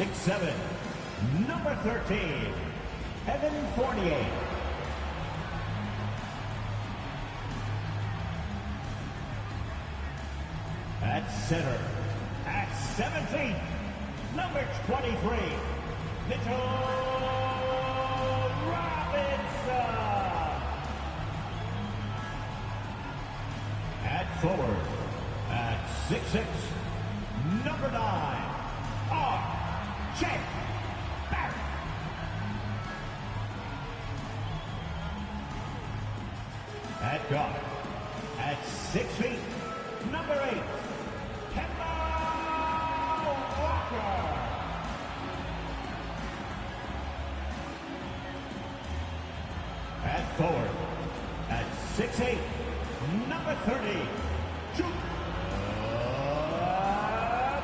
6'7", number 13, Evan Fournier. At center, at 7 feet, number 23, Mitchell Robinson. At forward, at 6'6", number 9, R.J. Barrett. At guard, at 6 feet, number 8, at forward, at 6'8", number 30,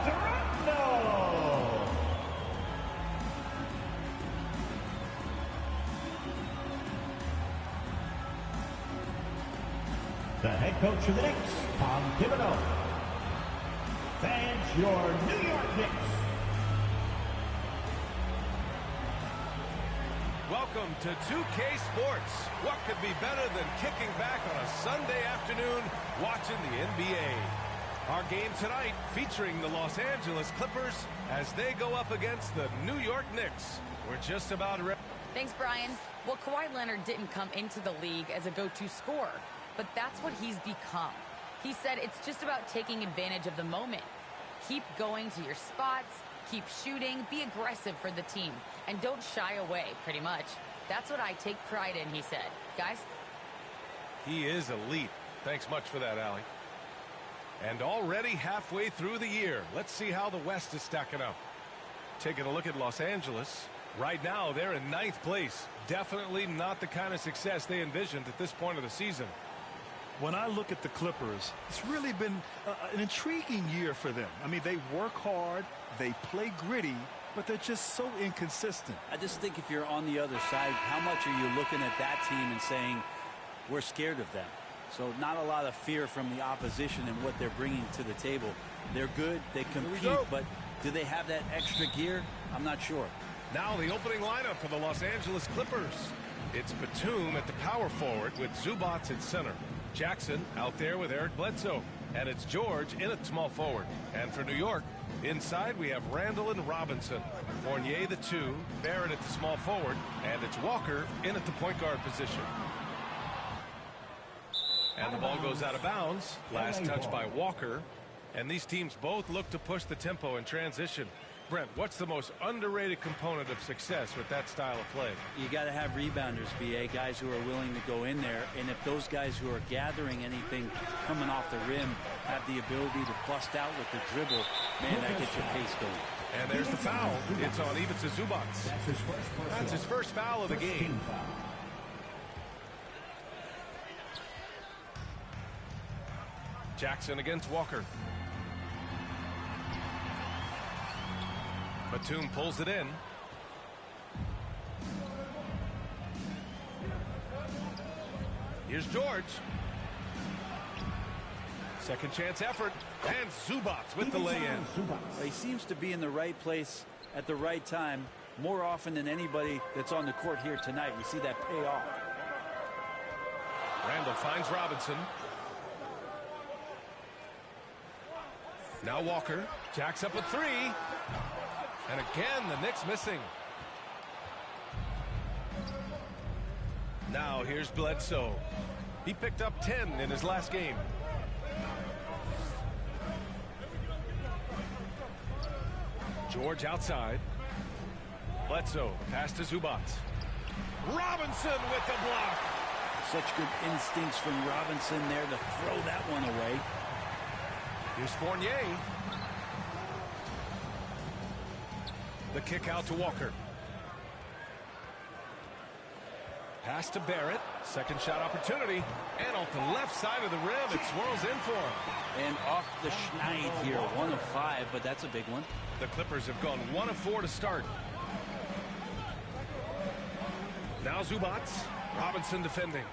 Toronto. The head coach of the Knicks, Tom Thibodeau. Fans, your New York Knicks. Welcome to 2K Sports. What could be better than kicking back on a Sunday afternoon watching the NBA? Our game tonight featuring the Los Angeles Clippers as they go up against the New York Knicks. We're just about ready. Thanks, Brian. Well, Kawhi Leonard didn't come into the league as a go-to scorer, but that's what he's become. He said it's just about taking advantage of the moment. Keep going to your spots, keep shooting, be aggressive for the team, and don't shy away, pretty much. That's what I take pride in, he said. Guys? He is elite. Thanks much for that, Allie. And already halfway through the year, let's see how the West is stacking up. Taking a look at Los Angeles. Right now, they're in 9th place. Definitely not the kind of success they envisioned at this point of the season. When I look at the Clippers, it's really been an intriguing year for them. I mean, they work hard, they play gritty, but they're just so inconsistent. I just think if you're on the other side, how much are you looking at that team and saying, we're scared of them? So not a lot of fear from the opposition and what they're bringing to the table. They're good, they compete, but do they have that extra gear? I'm not sure. Now the opening lineup for the Los Angeles Clippers. It's Batum at the power forward with Zubac at center. Jackson out there with Eric Bledsoe. And it's George in at small forward. And for New York, inside we have Randall and Robinson. Fournier the 2, Barrett at the small forward, and it's Walker in at the point guard position. And the ball goes out of bounds. Last touch by Walker. And these teams both look to push the tempo in transition. Brent, what's the most underrated component of success with that style of play? You got to have rebounders, B.A., guys who are willing to go in there. And if those guys who are gathering anything coming off the rim have the ability to bust out with the dribble, man, that gets your pace going. And there's the foul. It's on Ivica Zubac. That's his first foul of the game. Jackson against Walker. Batum pulls it in. Here's George. Second chance effort. And Zubac with the lay-in. He seems to be in the right place at the right time more often than anybody that's on the court here tonight. We see that pay off. Randall finds Robinson. Now Walker. Jacks up a 3. And again, the Knicks missing. Now here's Bledsoe. He picked up 10 in his last game. George outside. Bledsoe, pass to Zubac. Robinson with the block. Such good instincts from Robinson there to throw that one away. Here's Fournier. The kick out to Walker. Pass to Barrett. Second shot opportunity. And off the left side of the rim, it swirls in for him. And off the schneid here, 1 of 5, but that's a big one. The Clippers have gone 1 of 4 to start. Now Zubac. Robinson defending.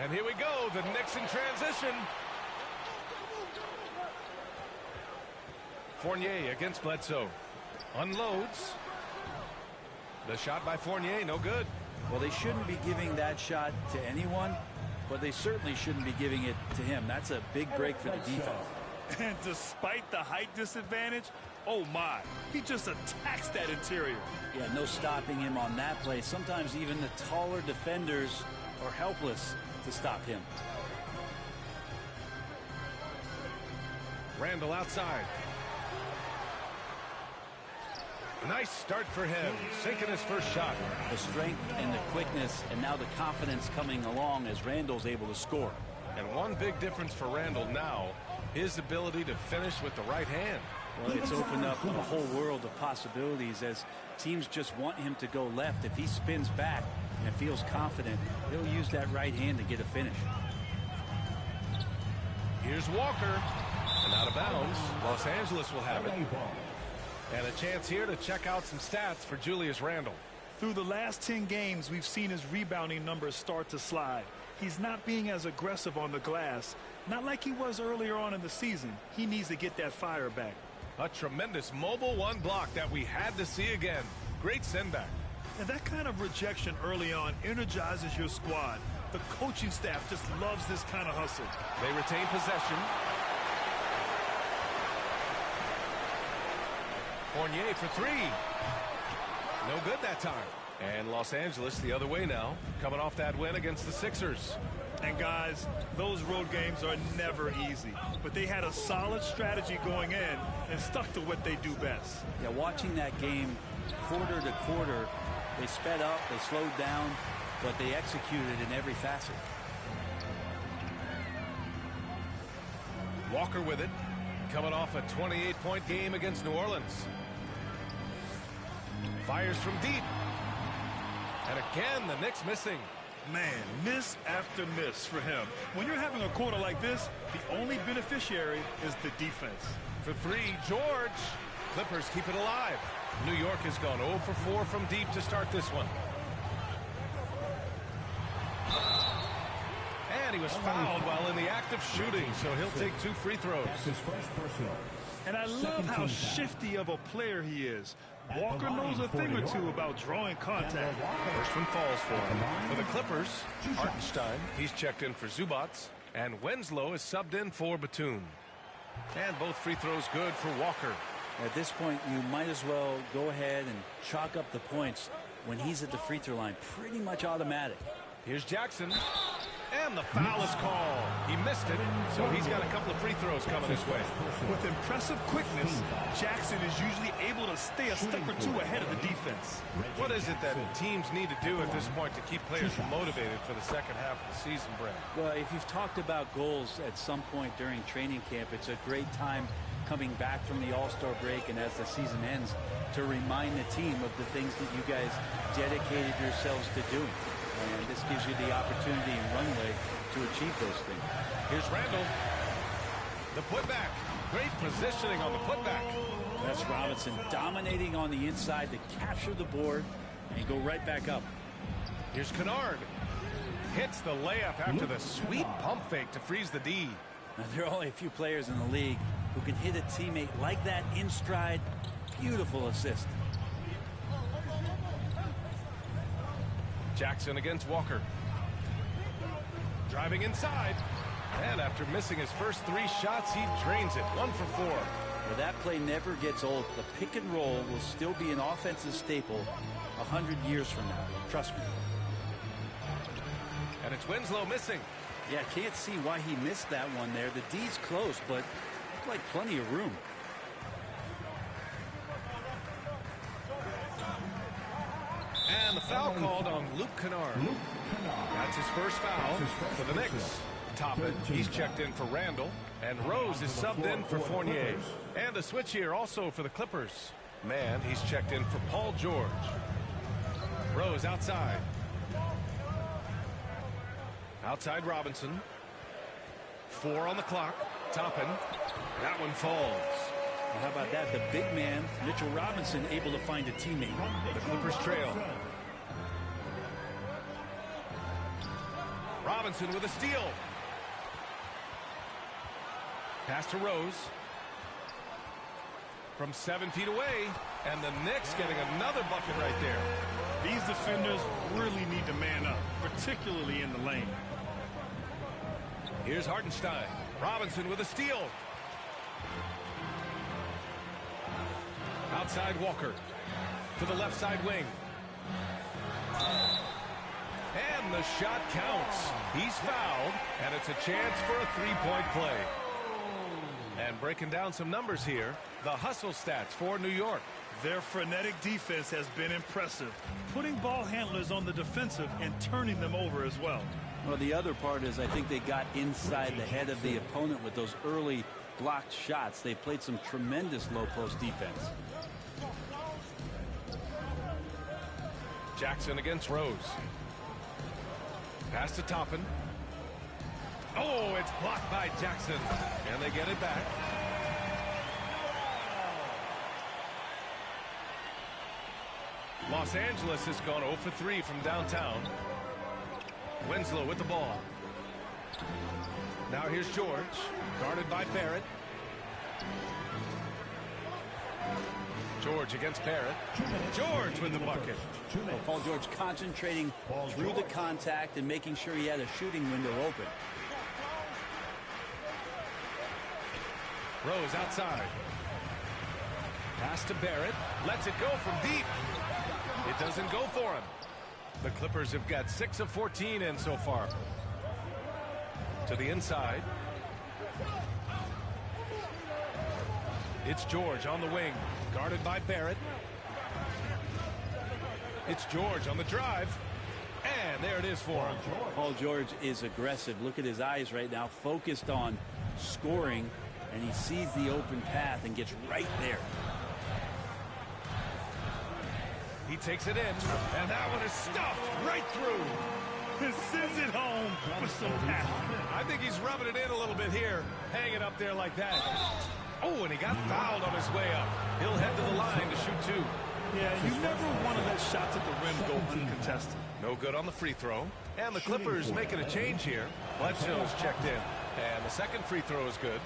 And here we go, the Knicks in transition. Fournier against Bledsoe. Unloads. The shot by Fournier, no good. Well, they shouldn't be giving that shot to anyone, but they certainly shouldn't be giving it to him. That's a big break for the defense. And despite the height disadvantage, oh my, he just attacks that interior. Yeah, no stopping him on that play. Sometimes even the taller defenders are helpless to stop him. Randall outside. Nice start for him, sinking his first shot. The strength and the quickness, and now the confidence coming along as Randall's able to score. And one big difference for Randall now, his ability to finish with the right hand. Well, it's opened up a whole world of possibilities as teams just want him to go left. If he spins back and feels confident, he'll use that right hand to get a finish. Here's Walker. And out of bounds, Los Angeles will have it. And a chance here to check out some stats for Julius Randle. Through the last 10 games, we've seen his rebounding numbers start to slide. He's not being as aggressive on the glass, not like he was earlier on in the season. He needs to get that fire back. A tremendous mobile one block that we had to see again. Great send back. And that kind of rejection early on energizes your squad. The coaching staff just loves this kind of hustle. They retain possession. Fournier for three. No good that time. And Los Angeles the other way now, coming off that win against the Sixers. And guys, those road games are never easy, but they had a solid strategy going in and stuck to what they do best. Yeah, watching that game quarter to quarter, they sped up, they slowed down, but they executed in every facet. Walker with it, coming off a 28-point game against New Orleans. Fires from deep. And again, the Knicks missing. Man, miss after miss for him. When you're having a quarter like this, the only beneficiary is the defense. For three, George. Clippers keep it alive. New York has gone 0 for 4 from deep to start this one. And he was fouled while in the act of shooting, so he'll take 2 free throws. And I love how shifty of a player he is. Walker knows a thing or two about drawing contact. First one falls for him. For the Clippers, Hartenstein, he's checked in for Zubats. And Winslow is subbed in for Batum. And both free throws good for Walker. At this point, you might as well go ahead and chalk up the points when he's at the free throw line. Pretty much automatic. Here's Jackson. And the foul is called. He missed it, so he's got a couple of free throws coming his way. With impressive quickness, Jackson is usually able to stay a step or two ahead of the defense. What is it that teams need to do at this point to keep players motivated for the second half of the season, Brad? Well, if you've talked about goals at some point during training camp, it's a great time coming back from the All-Star break and as the season ends to remind the team of the things that you guys dedicated yourselves to doing. And this gives you the opportunity and runway to achieve those things. Here's Randall. The putback. Great positioning on the putback. That's Robinson dominating on the inside to capture the board and go right back up. Here's Kennard. Hits the layup after the sweet pump fake to freeze the D. Now, there are only a few players in the league who can hit a teammate like that in stride. Beautiful assist. Jackson against Walker. Driving inside. And after missing his first 3 shots, he drains it. 1 for 4. Well, that play never gets old. The pick and roll will still be an offensive staple 100 years from now. Trust me. And it's Winslow missing. Yeah, I can't see why he missed that one there. The D's close, but looked like plenty of room. And the foul called on Luke Kennard. That's his first foul for the Knicks. Toppin, he's checked in for Randall. And Rose is subbed in for Fournier. And a switch here also for the Clippers. Man, he's checked in for Paul George. Rose outside. Outside Robinson. 4 on the clock. Toppin. That one falls. Well, how about that? The big man, Mitchell Robinson, able to find a teammate. The Clippers trail. Robinson with a steal. Pass to Rose. from 7 feet away, and the Knicks getting another bucket right there. These defenders really need to man up, particularly in the lane. Here's Hartenstein. Robinson with a steal. Outside Walker to the left side wing. And the shot counts. He's fouled, and it's a chance for a three-point play. And breaking down some numbers here, the hustle stats for New York. Their frenetic defense has been impressive, putting ball handlers on the defensive and turning them over as well. Well, the other part is I think they got inside the head of the opponent with those early blocked shots. They played some tremendous low post defense. Jackson against Rose. Pass to Toppin. Oh, it's blocked by Jackson. And they get it back. Los Angeles has gone 0 for 3 from downtown. Winslow with the ball. Now here's George, guarded by Barrett. George against Barrett. George with the bucket. Paul George concentrating through the contact and making sure he had a shooting window open. Rose outside. Pass to Barrett. Lets it go from deep. It doesn't go for him. The Clippers have got 6 of 14 in so far. To the inside. It's George on the wing, guarded by Barrett. It's George on the drive. And there it is for him. Paul George is aggressive. Look at his eyes right now, focused on scoring, and he sees the open path and gets right there. He takes it in, and that one is stuffed right through. And sends it home with some passion. I think he's rubbing it in a little bit here, hanging up there like that. Oh, and he got fouled on his way up. He'll head to the line to shoot 2. Yeah, you never want to let shots at the rim go uncontested. No good on the free throw. And the Clippers making a change here. Bledsoe's checked in. And the second free throw is good.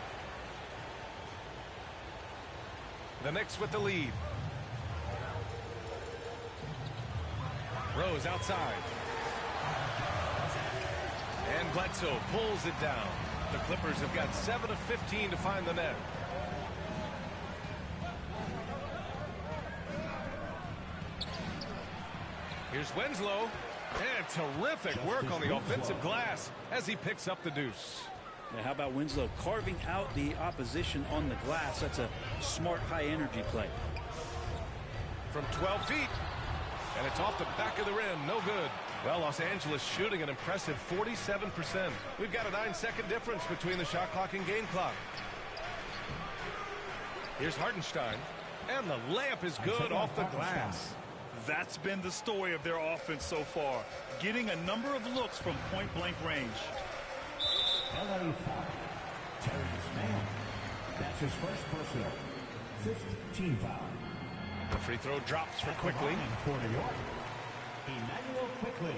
The Knicks with the lead. Rose outside. And Bledsoe pulls it down. The Clippers have got 7 of 15 to find the net. Here's Winslow. And terrific work on the offensive glass as he picks up the deuce. Now, how about Winslow carving out the opposition on the glass? That's a smart high-energy play. From 12 feet. And it's off the back of the rim. No good. Well, Los Angeles shooting an impressive 47%. We've got a 9-second difference between the shot clock and game clock. Here's Hartenstein. And the layup is good off the glass. That's been the story of their offense so far. Getting a number of looks from point-blank range. LA foul. Terrence Mann. That's his first personal. 5th team foul. The free throw drops for Quickly. For New York, Emmanuel Quickly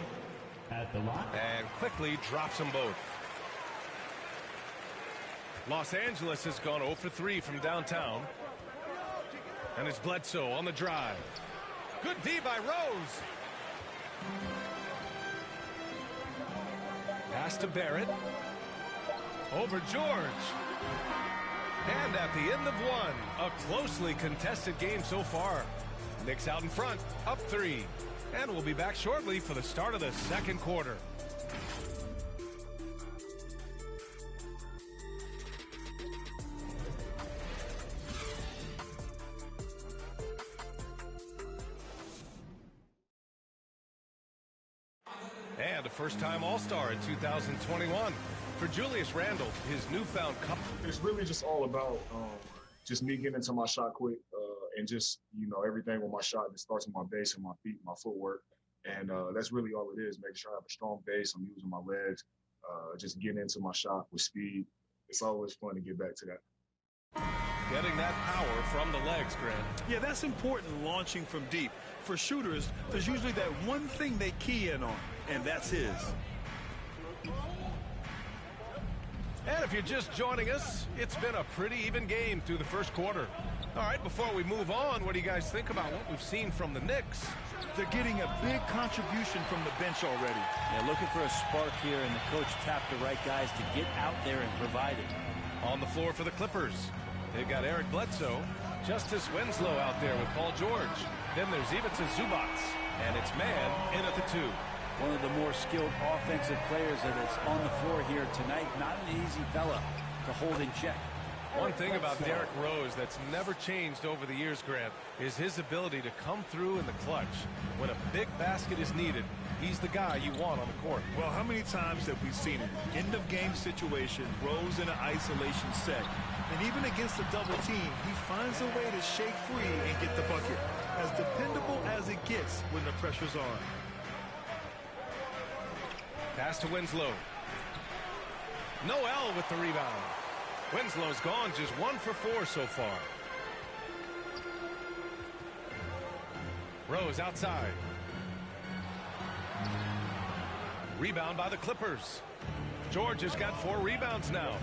at the line. And Quickly drops them both. Los Angeles has gone 0 for 3 from downtown. And it's Bledsoe on the drive. Good D by Rose. Pass to Barrett. Over George. And at the end of one, a closely contested game so far. Knicks out in front, up 3. And we'll be back shortly for the start of the second quarter. And a first-time All-Star in 2021. For Julius Randle, his newfound cup. It's really just all about just me getting into my shot quick and just, everything with my shot. It starts with my base and my feet, my footwork. And that's really all it is, making sure I have a strong base. I'm using my legs, just getting into my shot with speed. It's always fun to get back to that. Getting that power from the legs, Grant. Yeah, that's important launching from deep. For shooters, there's usually that one thing they key in on, and that's his. And if you're just joining us, it's been a pretty even game through the first quarter. All right, before we move on, what do you guys think about what we've seen from the Knicks? They're getting a big contribution from the bench already. Yeah, looking for a spark here, and the coach tapped the right guys to get out there and provide it. On the floor for the Clippers, they've got Eric Bledsoe, Justice Winslow out there with Paul George. Then there's Ivica Zubac, and it's Man in at the 2. One of the more skilled offensive players that is on the floor here tonight. Not an easy fella to hold in check. One thing about Derrick Rose that's never changed over the years, Grant, is his ability to come through in the clutch. When a big basket is needed, he's the guy you want on the court. Well, how many times have we seen it? End-of-game situation, Rose in an isolation set. And even against a double team, he finds a way to shake free and get the bucket. As dependable as it gets when the pressure's on. Pass to Winslow. Noel with the rebound. Winslow's gone just 1 for 4 so far. Rose outside. Rebound by the Clippers. George has got 4 rebounds now.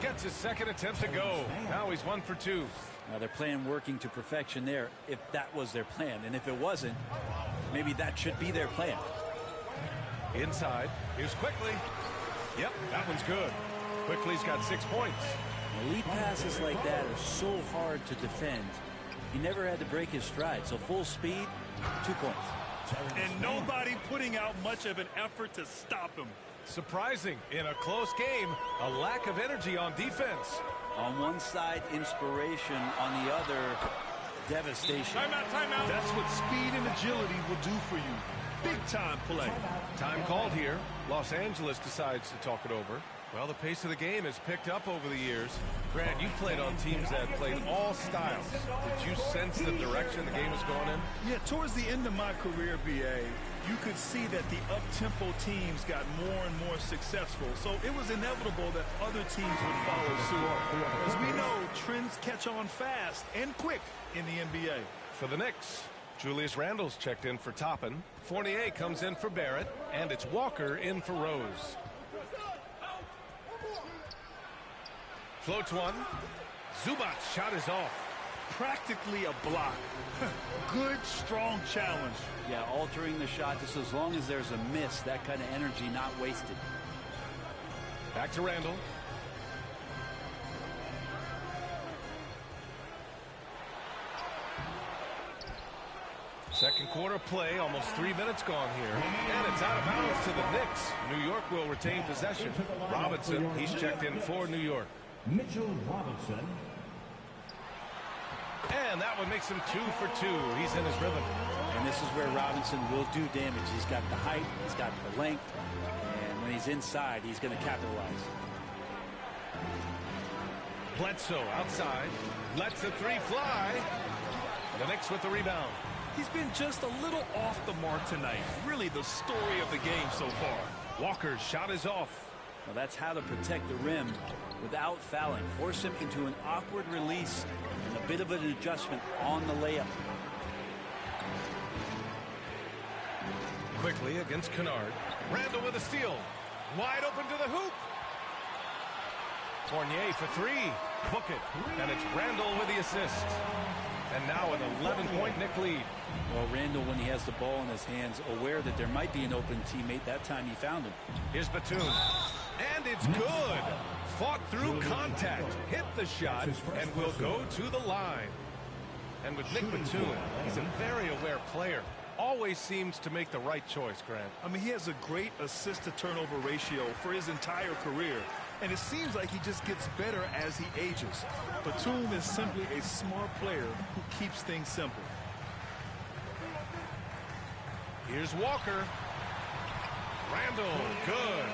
Gets his second attempt to go. Now he's 1 for 2. Now they're playing working to perfection there, if that was their plan. And if it wasn't, maybe that should be their plan. Inside. Here's Quickly. Yep, that one's good. Quickly's got 6 points. Elite passes like that are so hard to defend. He never had to break his stride, so full speed, 2 points. And nobody putting out much of an effort to stop him. Surprising, in a close game, a lack of energy on defense. On one side, inspiration. On the other, devastation. Timeout. That's what speed and agility will do for you. Big-time play. Time called here. Los Angeles decides to talk it over. Well, the pace of the game has picked up over the years. Grant, you played on teams that played all styles. Did you sense the direction the game was going in? Yeah, towards the end of my career, BA, you could see that the up-tempo teams got more and more successful. So it was inevitable that other teams would follow suit. As we know, trends catch on fast and quick in the NBA. For the Knicks, Julius Randle's checked in for Toppin. Fournier comes in for Barrett, and it's Walker in for Rose. Floats one. Zubac's shot is off. Practically a block. Good, strong challenge. Yeah, altering the shot just as long as there's a miss, that kind of energy not wasted. Back to Randle. Second quarter play, almost 3 minutes gone here. And it's out of bounds to the Knicks. New York will retain possession. Robinson, he's checked in for New York. Mitchell Robinson. And that one makes him 2 for 2. He's in his rhythm. And this is where Robinson will do damage. He's got the height, he's got the length, and when he's inside, he's going to capitalize. Bledsoe outside. Lets the 3 fly. The Knicks with the rebound. He's been just a little off the mark tonight. Really the story of the game so far. Walker's shot is off. Well, that's how to protect the rim without fouling. Force him into an awkward release and a bit of an adjustment on the layup. Quickly against Kennard. Randle with a steal. Wide open to the hoop. Fournier for 3. Book it. And it's Randle with the assist. And now an 11-point Knick lead. Well, Randle, when he has the ball in his hands, aware that there might be an open teammate, that time he found him. Here's Batum. And it's good. Fought through contact. Hit the shot and will go to the line. And with Nick Batum, he's a very aware player. Always seems to make the right choice, Grant. I mean, he has a great assist-to-turnover ratio for his entire career. And it seems like he just gets better as he ages. Batum is simply a smart player who keeps things simple. Here's Walker. Randle, good.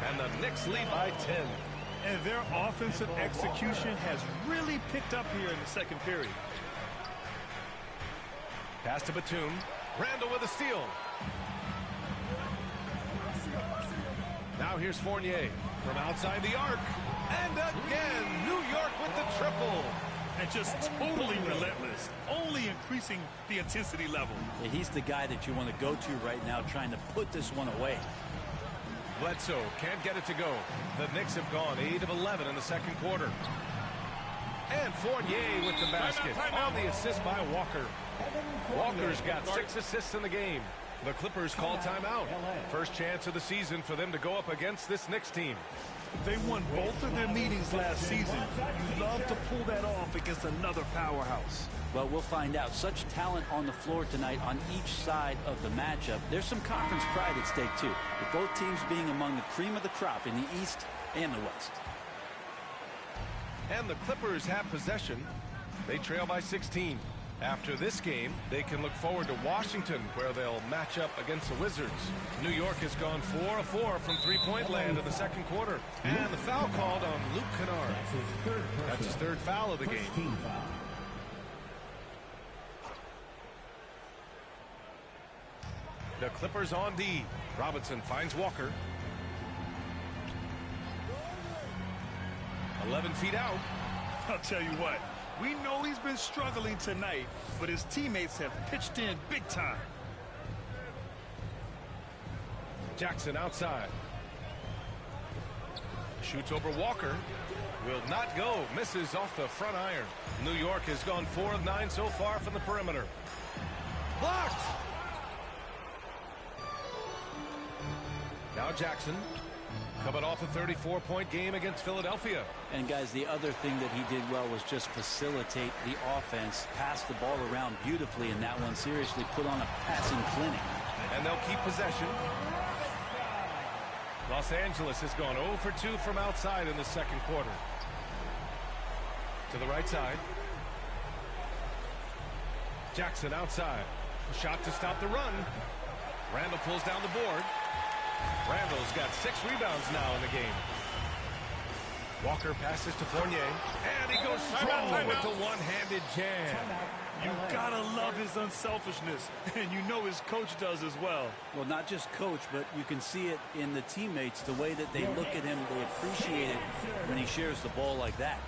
And the Knicks lead by 10. And their offensive execution has really picked up here in the second period. Pass to Batum. Randle with a steal. Now here's Fournier from outside the arc. And again, New York with the triple. And just totally relentless, only increasing the intensity level. Yeah, he's the guy that you want to go to right now, trying to put this one away. Bledsoe can't get it to go. The Knicks have gone 8 of 11 in the second quarter. And Fournier with the basket on the assist by Walker. Walker's got 6 assists in the game. The Clippers call timeout. First chance of the season for them to go up against this Knicks team. They won both of their meetings last season. You love to pull that off against another powerhouse. Well, we'll find out. Such talent on the floor tonight on each side of the matchup. There's some conference pride at stake, too, with both teams being among the cream of the crop in the East and the West. And the Clippers have possession. They trail by 16. After this game, they can look forward to Washington, where they'll match up against the Wizards. New York has gone 4 of 4 from three-point land in the second quarter. And the foul called on Luke Kennard. That's his third foul of the game. The Clippers on D. Robinson finds Walker. 11 feet out. I'll tell you what, we know he's been struggling tonight, but his teammates have pitched in big time. Jackson outside. Shoots over Walker. Will not go. Misses off the front iron. New York has gone 4 of 9 so far from the perimeter. Blocked! Now Jackson. Coming off a 34-point game against Philadelphia. And, guys, the other thing that he did well was just facilitate the offense, pass the ball around beautifully in that one, seriously put on a passing clinic. And they'll keep possession. Los Angeles has gone 0 for 2 from outside in the second quarter. To the right side. Jackson outside. Shot to stop the run. Randall pulls down the board. Randall's got 6 rebounds now in the game. Walker passes to Fournier. And he goes strong with the one-handed jam. You gotta love his unselfishness, and you know his coach does as well. Well, not just coach, but you can see it in the teammates, the way that they look at him, they appreciate it when he shares the ball like that.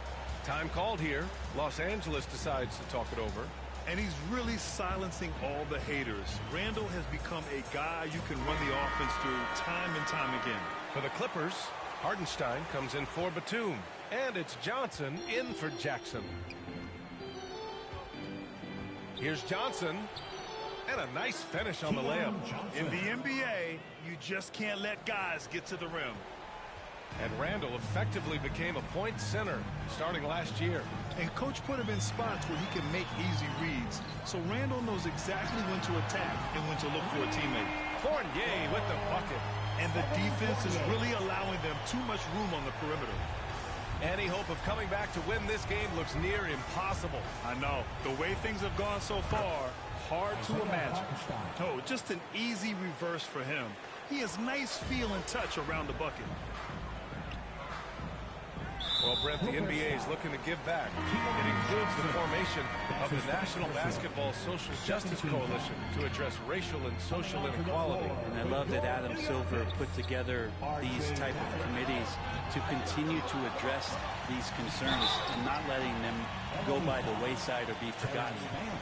Time called here. Los Angeles decides to talk it over. And he's really silencing all the haters. Randall has become a guy you can run the offense through time and time again. For the Clippers, Hardenstein comes in for Batum. And it's Johnson in for Jackson. Here's Johnson. And a nice finish on the layup. In the NBA, you just can't let guys get to the rim. And Randall effectively became a point center starting last year. And coach put him in spots where he can make easy reads. So Randall knows exactly when to attack and when to look for a teammate. Fournier with the bucket. And the defense is really allowing them too much room on the perimeter. Any hope of coming back to win this game looks near impossible. I know. The way things have gone so far, hard to imagine. Oh, just an easy reverse for him. He has nice feel and touch around the bucket. Well, Brent, the NBA is looking to give back. It includes the formation of the National Basketball Social Justice Coalition to address racial and social inequality. And I love that Adam Silver put together these type of committees to continue to address these concerns and not letting them go by the wayside or be forgotten.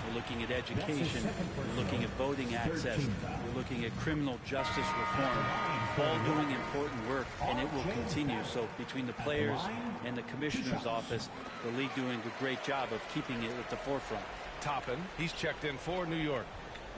We're looking at education. We're looking at voting access. We're looking at criminal justice reform. All doing important work, and it will continue. So between the players and the commissioner's office, the league doing a great job of keeping it at the forefront. Toppin, he's checked in for New York.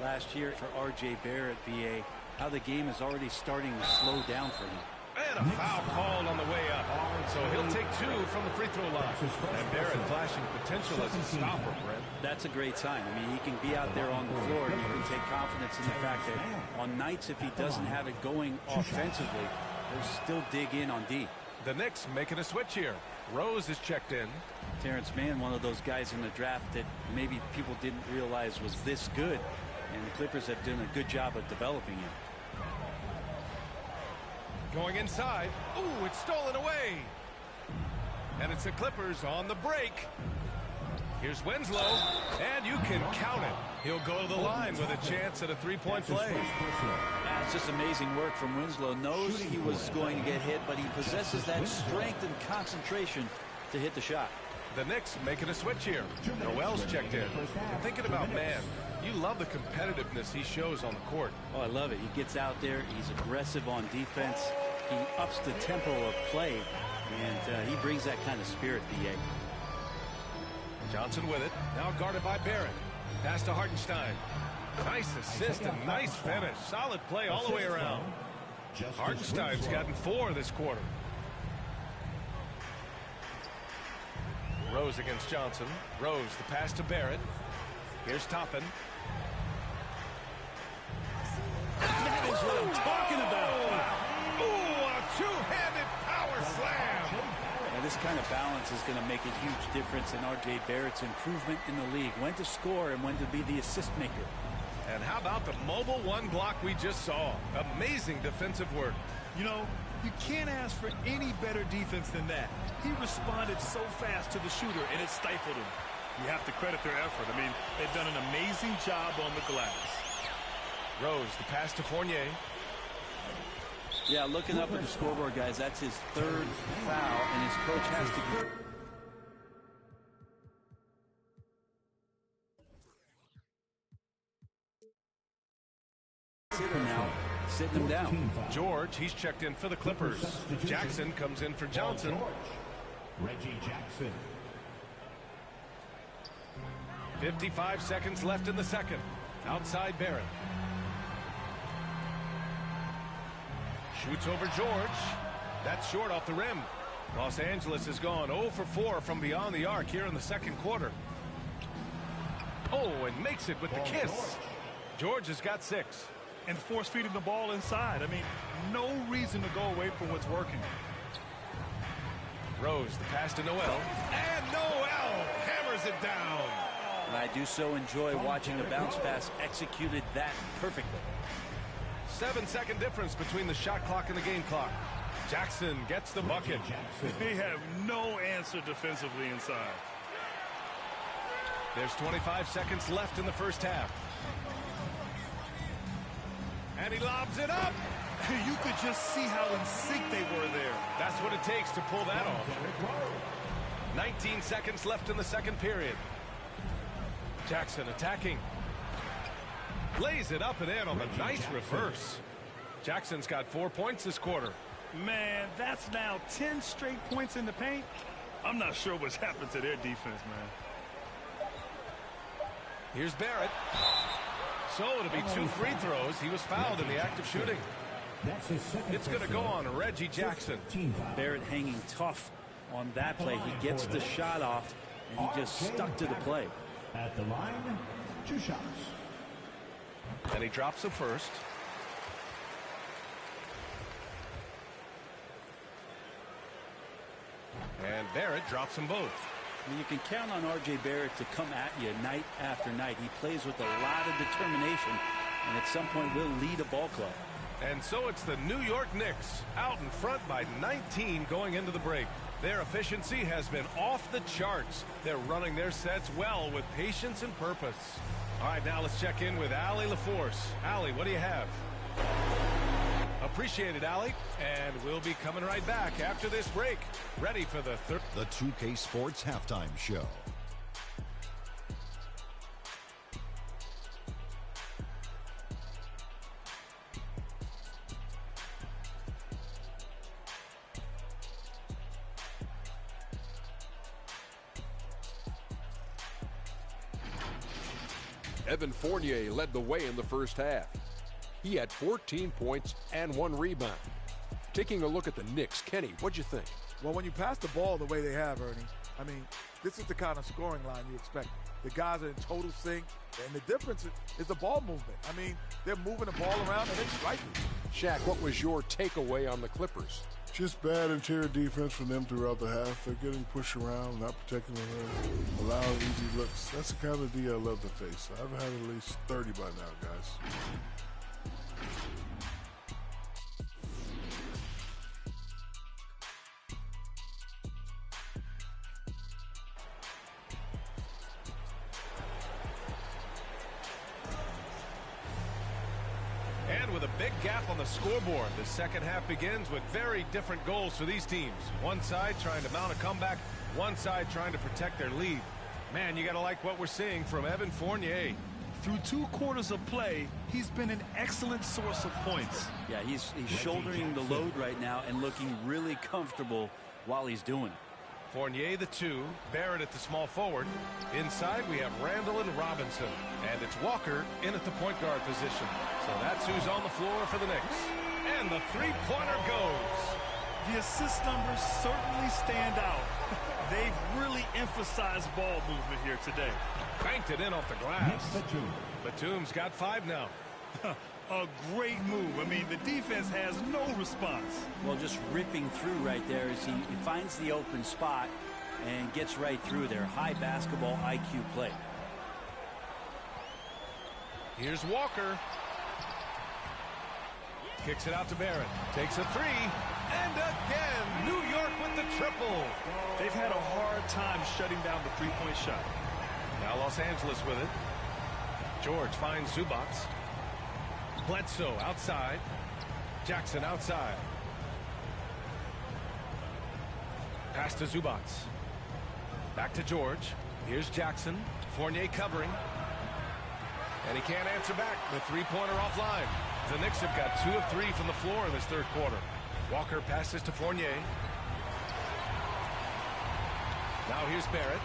Last year for R.J. Barrett, BA, how the game is already starting to slow down for him. And a foul called on the way up. So he'll take 2 from the free throw line. And Barrett flashing potential as a stopper, Brent. That's a great sign. I mean, he can be out there on the floor, and you can take confidence in the fact that on nights if he doesn't have it going offensively, he'll still dig in on D. The Knicks making a switch here. Rose is checked in. Terrence Mann, one of those guys in the draft that maybe people didn't realize was this good, and the Clippers have done a good job of developing him. Going inside. Ooh, it's stolen away. And it's the Clippers on the break. Here's Winslow, and you can count it. He'll go to the line with a chance at a three-point play. That's just amazing work from Winslow. Knows he was going to get hit, but he possesses that strength and concentration to hit the shot. The Knicks making a switch here. Noel's checked in. I'm thinking about Mann. You love the competitiveness he shows on the court. Oh, I love it. He gets out there. He's aggressive on defense. He ups the tempo of play, and he brings that kind of spirit, B.A. Johnson with it. Now guarded by Barrett. Pass to Hartenstein. Nice assist and nice finish. Solid play all the way around. Hartenstein's gotten 4 this quarter. Rose against Johnson. Rose, the pass to Barrett. Here's Toppin. That is what I'm talking about. Ooh, a two-handed power slam. Now, this kind of balance is going to make a huge difference in R.J. Barrett's improvement in the league. When to score and when to be the assist maker. And how about the mobile one block we just saw? Amazing defensive work. You know, you can't ask for any better defense than that. He responded so fast to the shooter, and it stifled him. You have to credit their effort. I mean, they've done an amazing job on the glass. Rose, the pass to Fournier. Yeah, looking up at the scoreboard, guys, that's his 3rd foul, and his coach has to... Sitting him down. George, he's checked in for the Clippers. Jackson comes in for Johnson. Reggie Jackson. 55 seconds left in the second. Outside Barrett. Shoots over George. That's short off the rim. Los Angeles has gone 0 for 4 from beyond the arc here in the second quarter. Oh, and makes it with the kiss. George has got 6. And force feeding the ball inside. I mean, no reason to go away from what's working. Rose, the pass to Noel. And Noel hammers it down. And I do so enjoy watching a bounce pass executed that perfectly. 7-second difference between the shot clock and the game clock. Jackson gets the bucket. They have no answer defensively inside. There's 25 seconds left in the first half. And he lobs it up. You could just see how in sync they were there. That's what it takes to pull that off. 19 seconds left in the second period. Jackson attacking. Lays it up and in on the nice reverse. Jackson's got 4 points this quarter. Man, that's now 10 straight points in the paint. I'm not sure what's happened to their defense, man. Here's Barrett. So it'll be 2 free throws. He was fouled in the act of shooting. It's going to go on Reggie Jackson. Barrett hanging tough on that play. He gets the shot off, and he just stuck to the play. At the line, 2 shots. And he drops the first. And Barrett drops them both. I mean, you can count on R.J. Barrett to come at you night after night. He plays with a lot of determination, and at some point will lead a ball club. And so it's the New York Knicks out in front by 19 going into the break. Their efficiency has been off the charts. They're running their sets well with patience and purpose. All right, now let's check in with Allie LaForce. Allie, what do you have? Appreciate it, Allie. And we'll be coming right back after this break. Ready for the third. The 2K Sports Halftime Show. Evan Fournier led the way in the first half. He had 14 points and 1 rebound. Taking a look at the Knicks, Kenny, what'd you think? Well, when you pass the ball the way they have, Ernie, I mean, this is the kind of scoring line you expect. The guys are in total sync, and the difference is the ball movement. I mean, they're moving the ball around, and they're striking. Shaq, what was your takeaway on the Clippers? Just bad interior defense from them throughout the half. They're getting pushed around, not protecting the rim, allowing easy looks. That's the kind of D I love to face. I've had at least 30 by now, guys. And with a big gap on the scoreboard, the second half begins with very different goals for these teams. One side trying to mount a comeback, one side trying to protect their lead. Man, you got to like what we're seeing from Evan Fournier. Through 2 quarters of play, he's been an excellent source of points. Yeah, he's shouldering the load right now and looking really comfortable while he's doing it. Fournier the 2, Barrett at the small forward. Inside we have Randall and Robinson, and it's Walker in at the point guard position. So that's who's on the floor for the Knicks. And the three-pointer goes. The assist numbers certainly stand out. They've really emphasized ball movement here today. Banked it in off the glass. Batum's got 5 now. A great move. I mean, the defense has no response. Well, just ripping through right there as he finds the open spot and gets right through there. High basketball IQ play. Here's Walker. Kicks it out to Barrett. Takes a 3. And again, New York with the triple. They've had a hard time shutting down the three-point shot. Now Los Angeles with it. George finds Zubac. Bledsoe outside. Jackson outside. Pass to Zubac. Back to George. Here's Jackson. Fournier covering. And he can't answer back. The three-pointer offline. The Knicks have got 2 of 3 from the floor in this third quarter. Walker passes to Fournier. Now here's Barrett.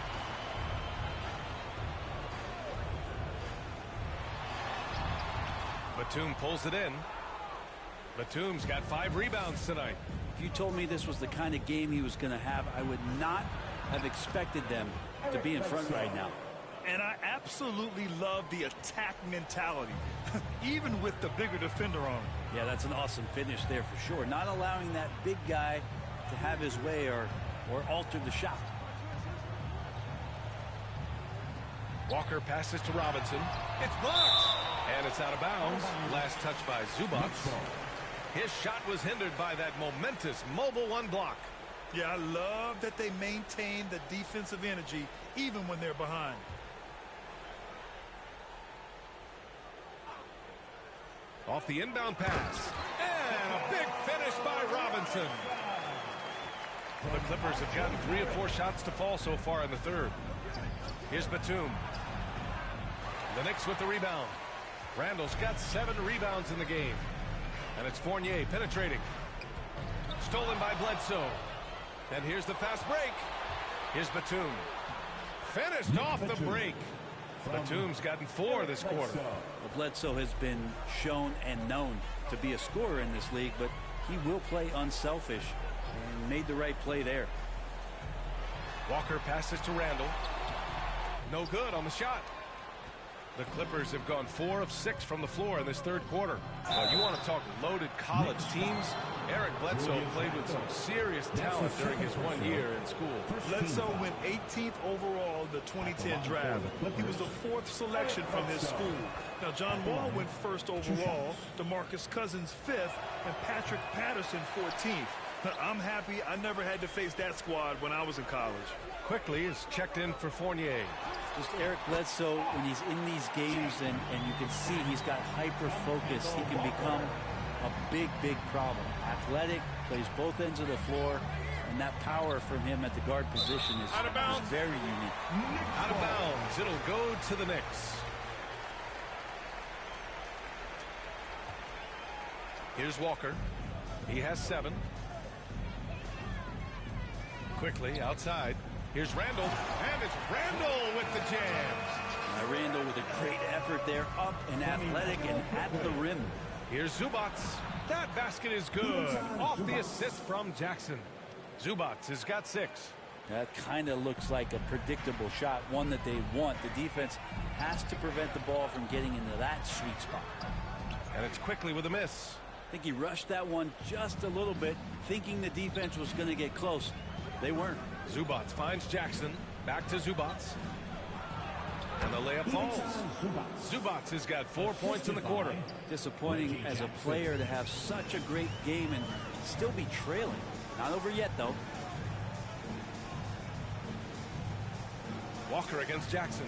Batum pulls it in. Batum's got 5 rebounds tonight. If you told me this was the kind of game he was going to have, I would not have expected them to be in front right now. And I absolutely love the attack mentality, even with the bigger defender on him. Yeah, that's an awesome finish there for sure. Not allowing that big guy to have his way or alter the shot. Walker passes to Robinson. It's blocked. And it's out of bounds. Last touch by Zubac. His shot was hindered by that momentous mobile 1 block. Yeah, I love that they maintain the defensive energy even when they're behind. Off the inbound pass. And a big finish by Robinson. The Clippers have gotten 3 of 4 shots to fall so far in the third. Here's Batum. The Knicks with the rebound. Randall's got 7 rebounds in the game. And it's Fournier penetrating. Stolen by Bledsoe. And here's the fast break. Here's Batum. Finished off the break. Batum's gotten 4 this quarter. Well, Bledsoe has been shown and known to be a scorer in this league, but he will play unselfish and made the right play there. Walker passes to Randall. No good on the shot. The Clippers have gone 4 of 6 from the floor in this third quarter. Well, you want to talk loaded college teams? Eric Bledsoe played with some serious talent during his 1 year in school. Bledsoe went 18th overall in the 2010 draft. He was the 4th selection from his school. Now, John Wall went 1st overall, DeMarcus Cousins 5th, and Patrick Patterson 14th. I'm happy I never had to face that squad when I was in college. Quickly is checked in for Fournier. Just Eric Bledsoe, when he's in these games and you can see he's got hyper focus, he can become a big, big problem. Athletic, plays both ends of the floor, and that power from him at the guard position is very unique. Out of bounds. It'll go to the Knicks. Here's Walker. He has 7. Quickly outside. Here's Randall, and it's Randall with the jams. Randall with a great effort there, up and athletic and at the rim. Here's Zubac. That basket is good. Off the assist from Jackson. Zubac has got 6. That kind of looks like a predictable shot, one that they want. The defense has to prevent the ball from getting into that sweet spot. And it's quickly with a miss. I think he rushed that one just a little bit, thinking the defense was going to get close. They weren't. Zubac finds Jackson. Back to Zubac. And the layup falls. Zubac has got 4 points in the quarter. Disappointing as a player to have such a great game and still be trailing. Not over yet, though. Walker against Jackson.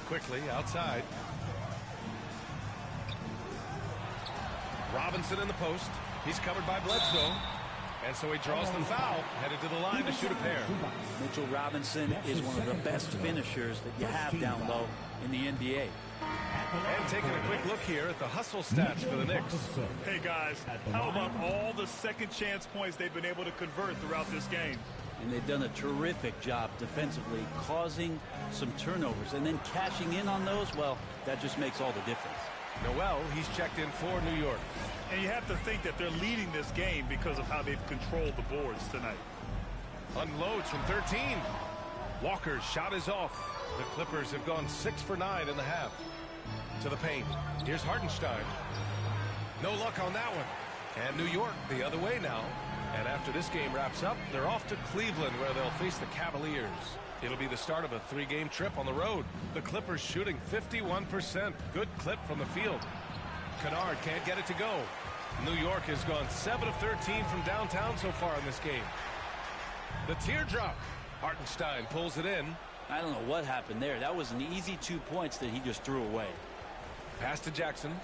Quickly outside. Robinson in the post. He's covered by Bledsoe. And so he draws the foul, headed to the line to shoot a pair. Mitchell Robinson is one of the best finishers that you have down low in the NBA. And taking a quick look here at the hustle stats for the Knicks. Hey, guys, how about all the second chance points they've been able to convert throughout this game? And they've done a terrific job defensively, causing some turnovers. And then cashing in on those, well, that just makes all the difference. Noel, he's checked in for New York. And you have to think that they're leading this game because of how they've controlled the boards tonight. Unloads from 13. Walker's shot is off. The Clippers have gone 6 for 9 in the half. To the paint. Here's Hartenstein. No luck on that one. And New York the other way now. And after this game wraps up, they're off to Cleveland where they'll face the Cavaliers. It'll be the start of a 3-game trip on the road. The Clippers shooting 51%. Good clip from the field. Kennard can't get it to go. New York has gone 7 of 13 from downtown so far in this game. The teardrop. Hartenstein pulls it in. I don't know what happened there. That was an easy 2 points that he just threw away. Pass to Jackson.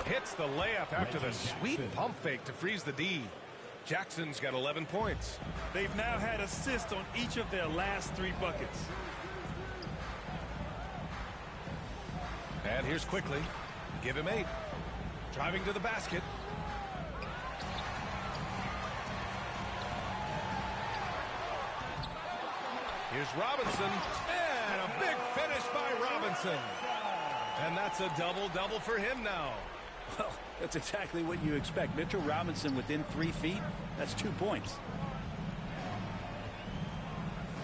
Hits the layup after the sweet pump fake to freeze the D. Jackson's got 11 points. They've now had assists on each of their last 3 buckets. And here's Quickly. Give him 8. Driving to the basket. Here's Robinson. And a big finish by Robinson. And that's a double-double for him now. Well, that's exactly what you expect. Mitchell Robinson within 3 feet. That's 2 points.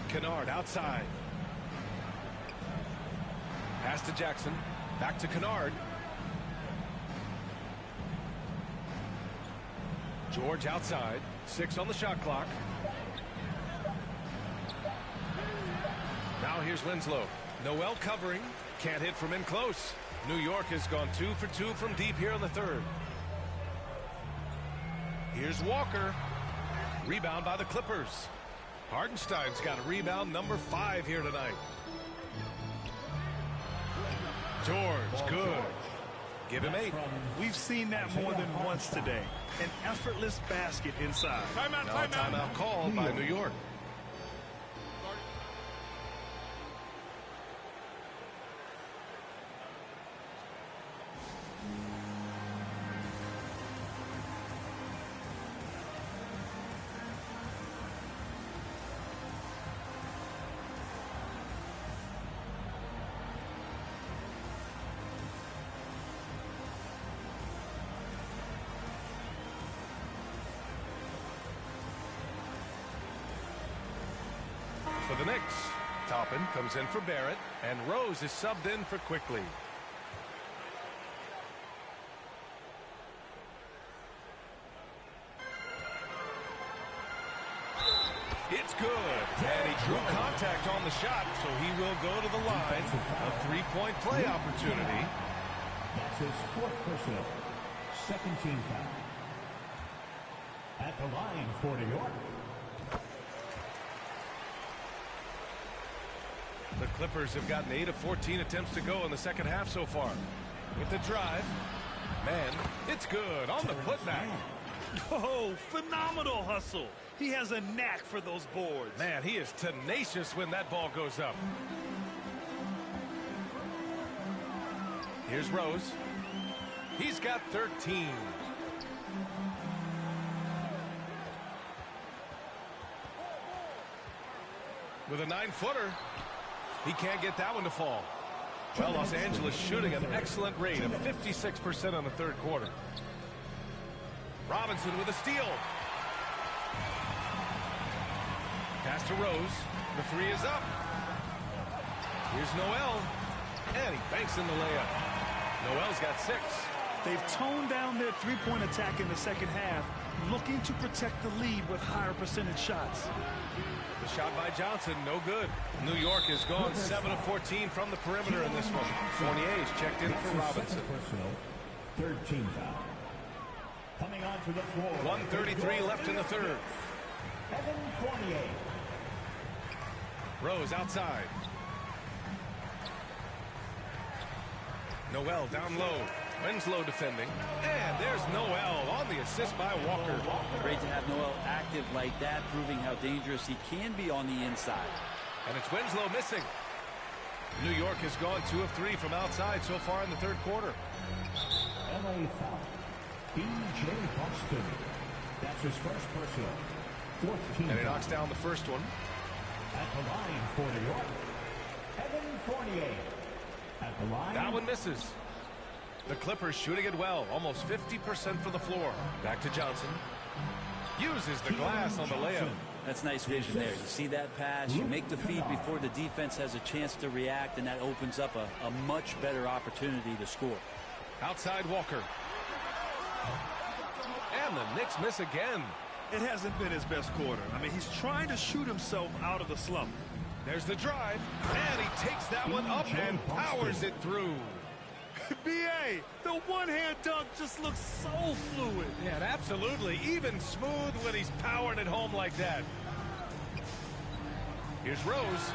Kennard outside. Pass to Jackson. Back to Kennard. George outside. 6 on the shot clock. Now here's Winslow. Noel covering. Can't hit from in close. New York has gone 2 for 2 from deep here in the third. Here's Walker. Rebound by the Clippers. Hartenstein's got a rebound number 5 here tonight. George, good. Give him 8. We've seen that more than once today. An effortless basket inside. Timeout called by New York. For the Knicks, Toppin comes in for Barrett, and Rose is subbed in for Quickly. It's good, and he drew contact on the shot, so he will go to the line. A 3-point play opportunity. That's his 4th personal. 2nd team foul. At the line for New York. The Clippers have gotten 8 of 14 attempts to go in the second half so far. With the drive. Man, it's good on the putback. Oh, phenomenal hustle. He has a knack for those boards. Man, he is tenacious when that ball goes up. Here's Rose. He's got 13. With a 9-footer. He can't get that one to fall. Well, Los Angeles shooting an excellent rate of 56% on the third quarter. Robinson with a steal. Pass to Rose. The 3 is up. Here's Noel. And he banks in the layup. Noel's got 6. They've toned down their 3-point attack in the second half, looking to protect the lead with higher percentage shots. The shot by Johnson, no good. New York has gone 7 of 14 from the perimeter in this one. Fournier's checked in for Robinson. 3rd team foul. Coming onto the floor. 1:33 left in the third. Evan Fournier. Rose outside. Noel down low. Winslow defending. And there's Noel on the assist by Walker. Great to have Noel active like that, proving how dangerous he can be on the inside. And it's Winslow missing. New York has gone 2 of 3 from outside so far in the third quarter. LA foul. B.J. Boston. That's his first personal. 14. And he knocks down the first one. At the line for New York, Evan Fournier. At the line. That one misses. The Clippers shooting it well, almost 50% from the floor. Back to Johnson. Uses the glass on the layup. That's nice vision there. You see that pass, you make the feed before the defense has a chance to react, and that opens up a much better opportunity to score. Outside Walker. And the Knicks miss again. It hasn't been his best quarter. I mean, he's trying to shoot himself out of the slump. There's the drive, and he takes that one up and powers it through. B.A., the one-hand dunk just looks so fluid. Yeah, absolutely. Even smooth when he's powering it home like that. Here's Rose.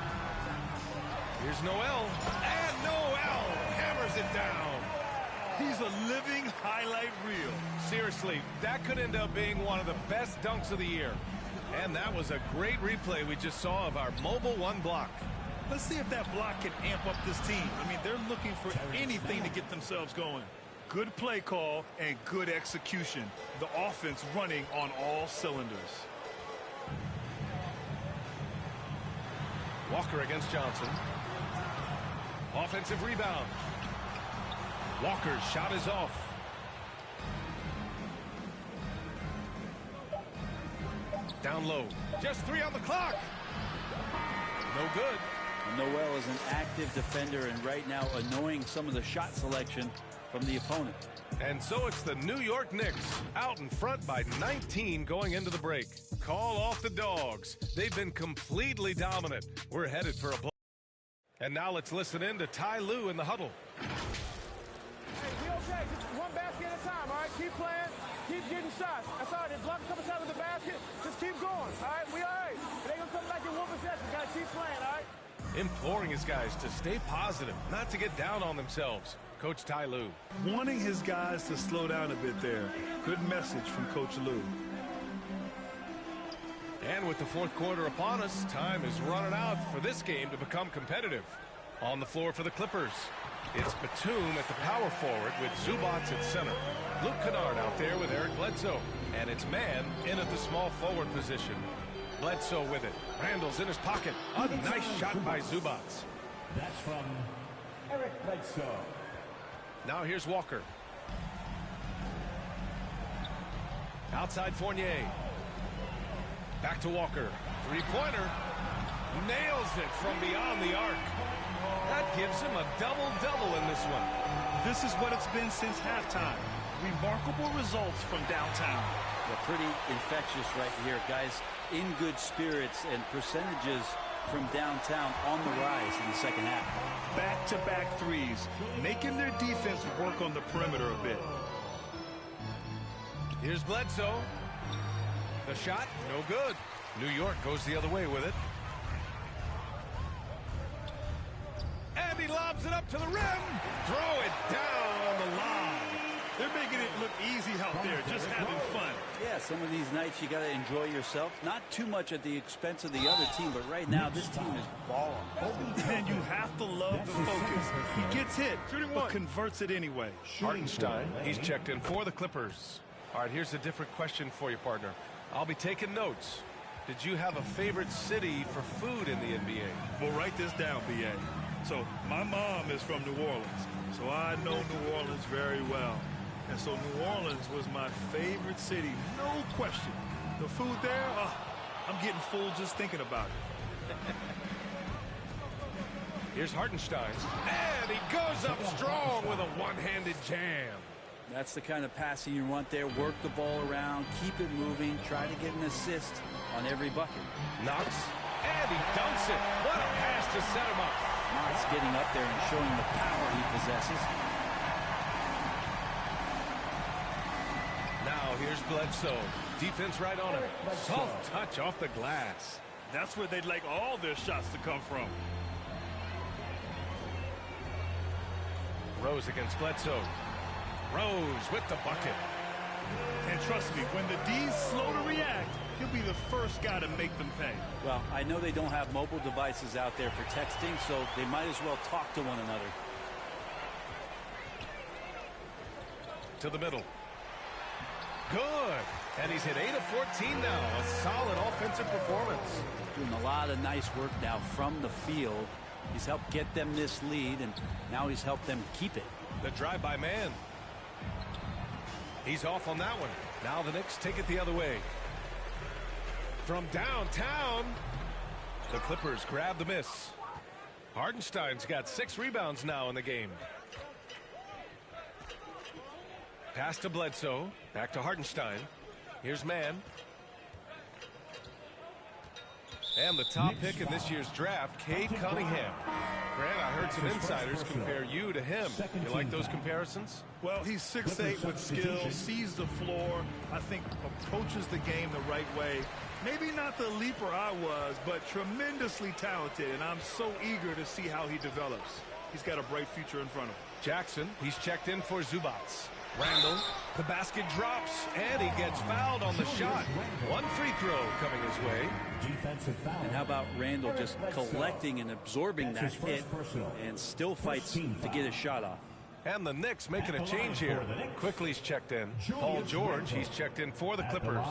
Here's Noel. And Noel hammers it down. He's a living highlight reel. Seriously, that could end up being one of the best dunks of the year. And that was a great replay we just saw of our mobile one block. Let's see if that block can amp up this team. I mean, they're looking for anything to get themselves going. Good play call and good execution. The offense running on all cylinders. Walker against Johnson. Offensive rebound. Walker's shot is off. Down low. Just 3 on the clock. No good. Noel is an active defender and right now annoying some of the shot selection from the opponent. And so it's the New York Knicks out in front by 19 going into the break. Call off the Dogs. They've been completely dominant. We're headed for a blow. And now let's listen in to Ty Lue in the huddle. Hey, we okay. Just one basket at a time, all right? Keep playing. Keep getting shots. That's all right. If block comes out of the basket, just keep going, all right? We all right. It ain't going to come back in one possession. Got to keep playing, all right? Imploring his guys to stay positive, not to get down on themselves. Coach Ty Lue. Wanting his guys to slow down a bit there. Good message from Coach Lue. And with the fourth quarter upon us, time is running out for this game to become competitive. On the floor for the Clippers, it's Batum at the power forward with Zubac at center. Luke Kennard out there with Eric Bledsoe. And it's Man in at the small forward position. Bledsoe with it. Randall's in his pocket. A nice shot by Zubac. That's from Eric Bledsoe. Now here's Walker. Outside Fournier. Back to Walker. Three-pointer. Nails it from beyond the arc. That gives him a double-double in this one. This is what it's been since halftime. Remarkable results from downtown. They're pretty infectious right here, guys. In good spirits and percentages from downtown on the rise in the second half. Back-to-back threes, making their defense work on the perimeter a bit. Here's Bledsoe. The shot, no good. New York goes the other way with it. And he lobs it up to the rim. Throw it down on the lob. They're making it look easy out there, just having fun. Yeah, some of these nights you got to enjoy yourself. Not too much at the expense of the other team, but right now this team is balling. And you have to love the focus. He gets hit, but converts it anyway. Hartenstein, he's checked in for the Clippers. All right, here's a different question for you, partner. I'll be taking notes. Did you have a favorite city for food in the NBA? Well, write this down, B.A. So my mom is from New Orleans, so I know New Orleans very well. And so New Orleans was my favorite city, no question. The food there, I'm getting full just thinking about it. Here's Hartenstein. And he goes up strong with a one-handed jam. That's the kind of passing you want there. Work the ball around, keep it moving, try to get an assist on every bucket. Knox, and he dunks it. What a pass to set him up. Knox getting up there and showing the power he possesses. Now here's Bledsoe. Defense right on him. Soft touch off the glass. That's where they'd like all their shots to come from. Rose against Bledsoe. Rose with the bucket. And trust me, when the D's slow to react, he'll be the first guy to make them pay. Well, I know they don't have mobile devices out there for texting, so they might as well talk to one another. To the middle. Good. And he's hit 8 of 14 now. A solid offensive performance. Doing a lot of nice work now from the field. He's helped get them this lead, and now he's helped them keep it. The drive-by man. He's off on that one. Now the Knicks take it the other way. From downtown, the Clippers grab the miss. Hardenstein's got 6 rebounds now in the game. Pass to Bledsoe. Back to Hardenstein. Here's Mann. And the top pick in this year's draft, Cade Cunningham. Grant, I heard some insiders compare you to him. You like those comparisons? Well, he's 6'8" with skill, sees the floor, I think approaches the game the right way. Maybe not the leaper I was, but tremendously talented, and I'm so eager to see how he develops. He's got a bright future in front of him. Jackson, he's checked in for Zubac. Randall, the basket drops, and he gets fouled on the shot. One free throw coming his way. And how about Randall just collecting and absorbing that hit and still fights to get a shot off. And the Knicks making a change here. Quickly's checked in. Paul George, he's checked in for the Clippers.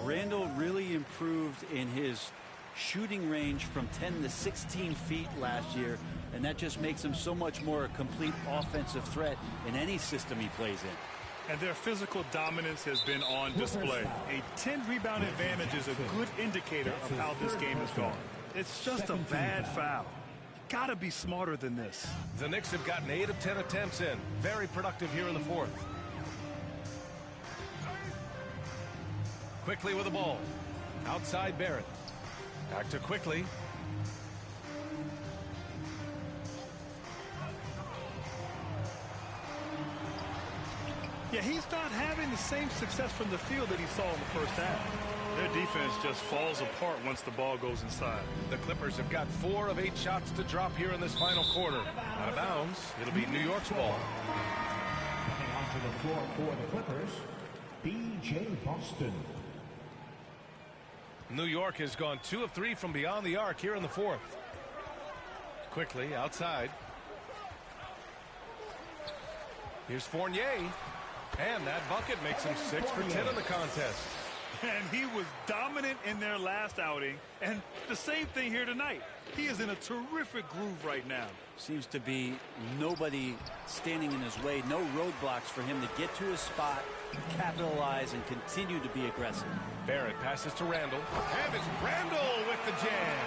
Randall really improved in his shooting range from 10 to 16 feet last year, and that just makes him so much more a complete offensive threat in any system he plays in. And their physical dominance has been on display. A 10-rebound advantage is a good indicator of how this game has gone. It's just a bad foul. Gotta be smarter than this. The Knicks have gotten 8 of 10 attempts in. Very productive here in the fourth. Quickly with the ball. Outside Barrett. Back to Quickly. Yeah, he's not having the same success from the field that he saw in the first half. Their defense just falls apart once the ball goes inside. The Clippers have got 4 of 8 shots to drop here in this final quarter. Out of bounds. It'll be New York's ball. Coming onto the floor for the Clippers, B.J. Boston. New York has gone 2 of 3 from beyond the arc here in the fourth. Quickly outside. Here's Fournier. And that bucket makes him 6 for 10 in the contest. And he was dominant in their last outing. And the same thing here tonight. He is in a terrific groove right now. Seems to be nobody standing in his way. No roadblocks for him to get to his spot, capitalize, and continue to be aggressive. Barrett passes to Randall. And it's Randall with the jam.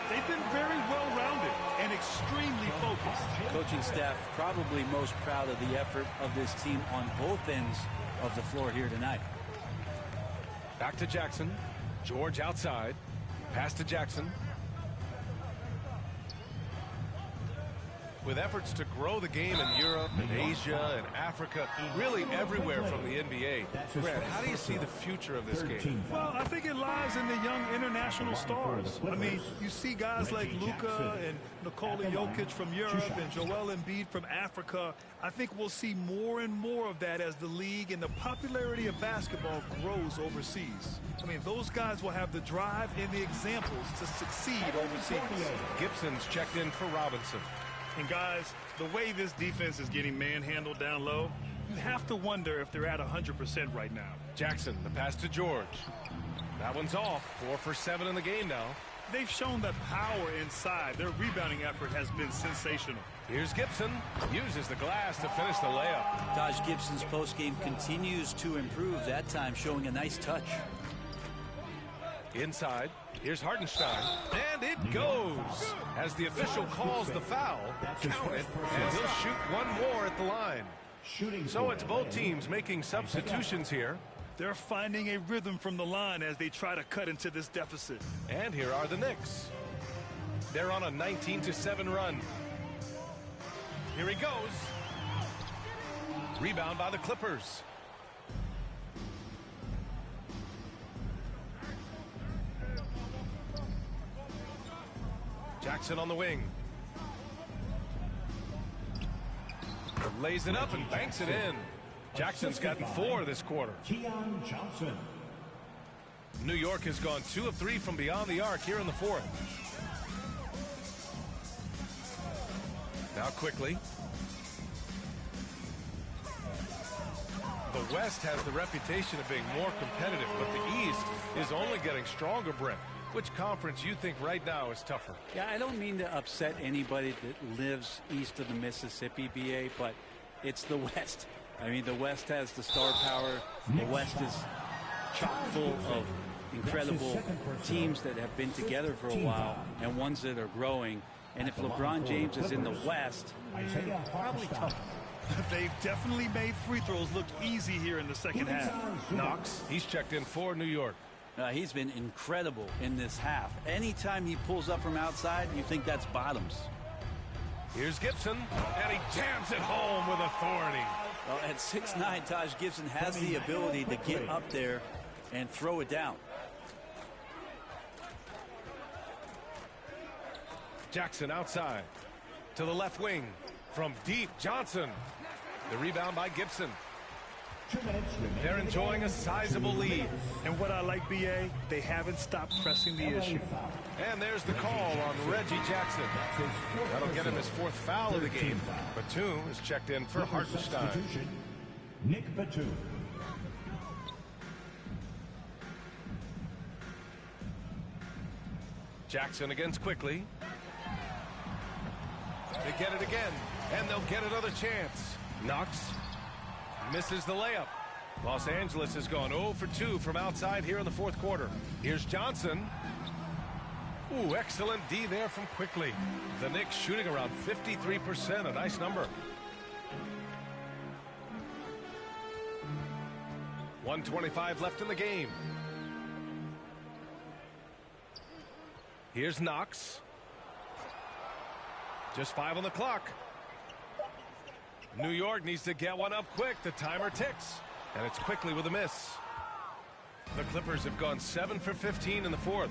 They've been very well-rounded and extremely focused. Coaching staff probably most proud of the effort of this team on both ends of the floor here tonight. Back to Jackson. George outside. Pass to Jackson. With efforts to grow the game in Europe and Asia and Africa, really everywhere from the NBA. Grant, how do you see the future of this game? Well, I think it lies in the young international stars. I mean, you see guys like Luka and Nikola Jokic from Europe and Joel Embiid from Africa. I think we'll see more and more of that as the league and the popularity of basketball grows overseas. I mean, those guys will have the drive and the examples to succeed overseas. Gibson's checked in for Robinson. And guys, the way this defense is getting manhandled down low, you have to wonder if they're at 100% right now. Jackson, the pass to George. That one's off. 4 for 7 in the game now. They've shown that power inside. Their rebounding effort has been sensational. Here's Gibson. Uses the glass to finish the layup. Taj Gibson's postgame continues to improve, that time showing a nice touch. Inside. Here's Hardenstein. And it goes. As the official calls the foul, count it, and he'll shoot one more at the line. So it's both teams making substitutions here. They're finding a rhythm from the line as they try to cut into this deficit. And here are the Knicks. They're on a 19-7 run. Here he goes. Rebound by the Clippers. Jackson on the wing. Lays it up and banks it in. Jackson's gotten 4 this quarter. Keon Johnson. New York has gone 2 of 3 from beyond the arc here in the 4th. Now quickly. The West has the reputation of being more competitive, but the East is only getting stronger, Brent. Which conference you think right now is tougher? Yeah, I don't mean to upset anybody that lives east of the Mississippi, BA, but it's the West. I mean, the West has the star power. The West is chock full of incredible teams that have been together for a while and ones that are growing. And if LeBron James is in the West, probably tough. They've definitely made free throws look easy here in the second half. Knox, he's checked in for New York. He's been incredible in this half. Anytime he pulls up from outside, you think that's bottoms. Here's Gibson, and he jams it home with authority. Well, at 6'9", Taj Gibson has the ability to get up there and throw it down. Jackson outside to the left wing from deep. Johnson. The rebound by Gibson. They're enjoying a sizable lead. And what I like, BA, they haven't stopped pressing the issue. And there's the call on Reggie Jackson. That'll get him his 4th foul of the game. Batum is checked in for Hartenstein. Nick Batum. Jackson against quickly. They get it again, and they'll get another chance. Knox misses the layup. Los Angeles has gone 0 for 2 from outside here in the 4th quarter. Here's Johnson. Ooh, excellent D there from quickly. The Knicks shooting around 53%, a nice number. 1:25 left in the game. Here's Knox. Just 5 on the clock. New York needs to get one up quick. The timer ticks. And it's quickly with a miss. The Clippers have gone 7 for 15 in the 4th.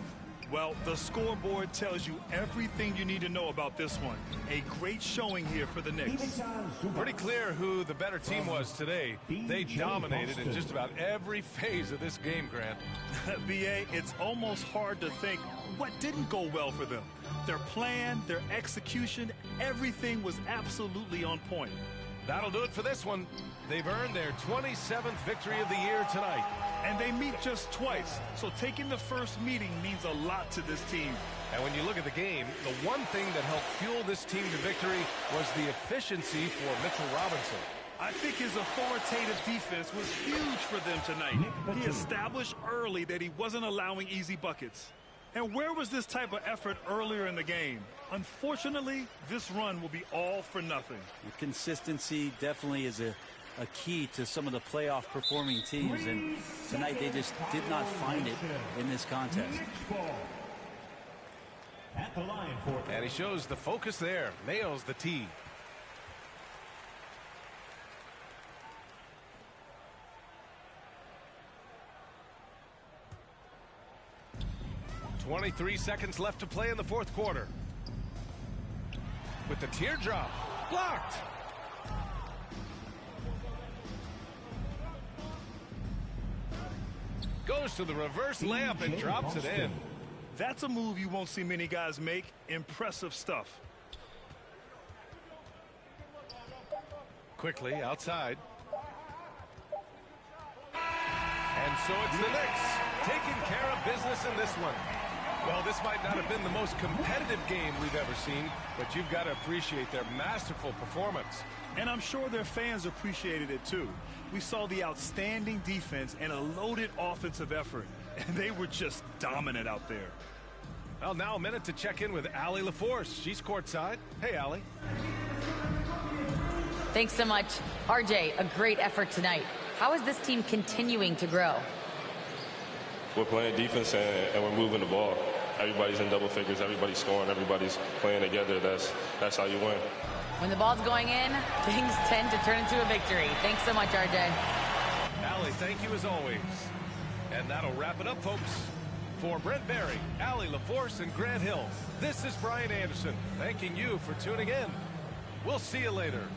Well, the scoreboard tells you everything you need to know about this one. A great showing here for the Knicks. Pretty clear who the better team was today. They dominated in just about every phase of this game, Grant. BA, it's almost hard to think what didn't go well for them. Their plan, their execution, everything was absolutely on point. That'll do it for this one. They've earned their 27th victory of the year tonight. And they meet just twice, so taking the first meeting means a lot to this team. And when you look at the game, the one thing that helped fuel this team to victory was the efficiency for Mitchell Robinson. I think his authoritative defense was huge for them tonight. He established early that he wasn't allowing easy buckets. And where was this type of effort earlier in the game? Unfortunately, this run will be all for nothing. Consistency definitely is a key to some of the playoff performing teams, and tonight they just did not find it in this contest. And he shows the focus there, nails the tee. .23 seconds left to play in the 4th quarter. With the teardrop blocked. Goes to the reverse layup and drops it in. That's a move you won't see many guys make. Impressive stuff. Quickly outside. And so it's the Knicks taking care of business in this one. Well, this might not have been the most competitive game we've ever seen, but you've got to appreciate their masterful performance. And I'm sure their fans appreciated it too. We saw the outstanding defense and a loaded offensive effort, and they were just dominant out there. Well, now a minute to check in with Allie LaForce. She's courtside. Hey, Allie. Thanks so much. RJ, a great effort tonight. How is this team continuing to grow? We're playing defense and we're moving the ball. Everybody's in double figures. Everybody's scoring. Everybody's playing together. That's how you win. When the ball's going in, things tend to turn into a victory. Thanks so much, RJ. Allie, thank you as always. And that'll wrap it up, folks. For Brent Barry, Allie LaForce, and Grant Hill, this is Brian Anderson thanking you for tuning in. We'll see you later.